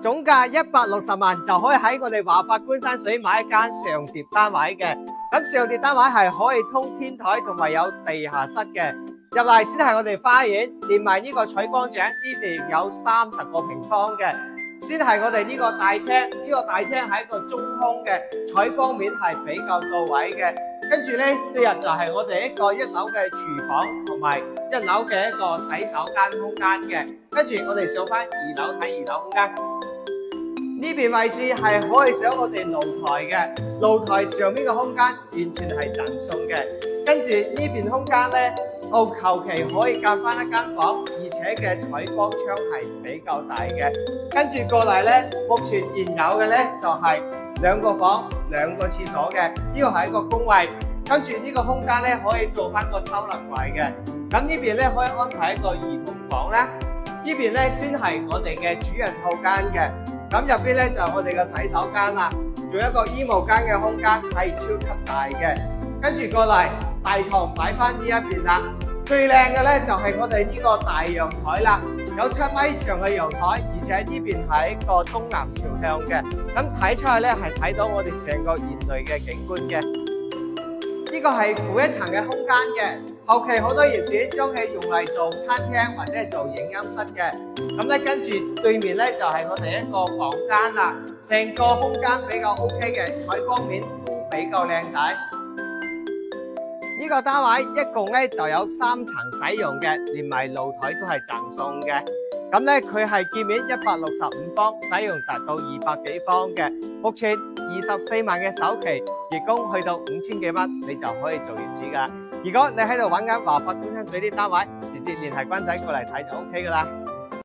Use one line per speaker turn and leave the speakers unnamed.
總價160萬就可以喺我哋華發觀山水買一間上疊單位嘅。咁上疊單位係可以通天台同埋有地下室嘅。入嚟先係我哋花園，連埋呢個採光井，呢邊有30個平方嘅。先係我哋呢個大廳，呢個大廳係一個中空嘅，採光面係比較到位嘅。跟住咧，對入就係我哋一個1樓嘅廚房同埋1樓嘅一個洗手間空間嘅。跟住我哋上翻2樓睇2樓空間。呢邊位置係可以上我哋露台嘅，露台上面嘅空間完全係贈送嘅。跟住呢邊空間咧，我求其可以間翻一間房，而且嘅採光窗係比較大嘅。跟住過嚟咧，目前現有嘅咧就係2個房、2個廁所嘅，呢個係一個公衛。跟住呢個空間咧可以做翻個收納櫃嘅。咁呢邊咧可以安排一個兒童房啦。呢邊咧先係我哋嘅主人套間嘅。咁入邊咧就係我哋嘅洗手間啦，仲有一個衣帽間嘅空間係超級大嘅。跟住過嚟，大床擺翻呢一邊啦。最靚嘅咧就係我哋呢個大陽台啦，有7米長嘅陽台，而且呢邊係一個東南朝向嘅。咁睇出去咧係睇到我哋成個園內嘅景觀嘅。呢個係負一層嘅空間嘅，後期好多業主將佢用嚟做餐廳或者係做影音室嘅。咁咧跟住對面咧就係我哋一個房間啦，成個空間比較 OK 嘅，採光面都比較靚仔。呢個單位一共咧就有3層使用嘅，連埋露台都係贈送嘅。咁咧佢係建面165方，使用達到200幾方嘅。目前24萬嘅首期，月供去到5000幾蚊，你就可以做業主噶。如果你喺度揾緊華發觀山水啲單位，直接聯繫君仔過嚟睇就 OK 噶啦。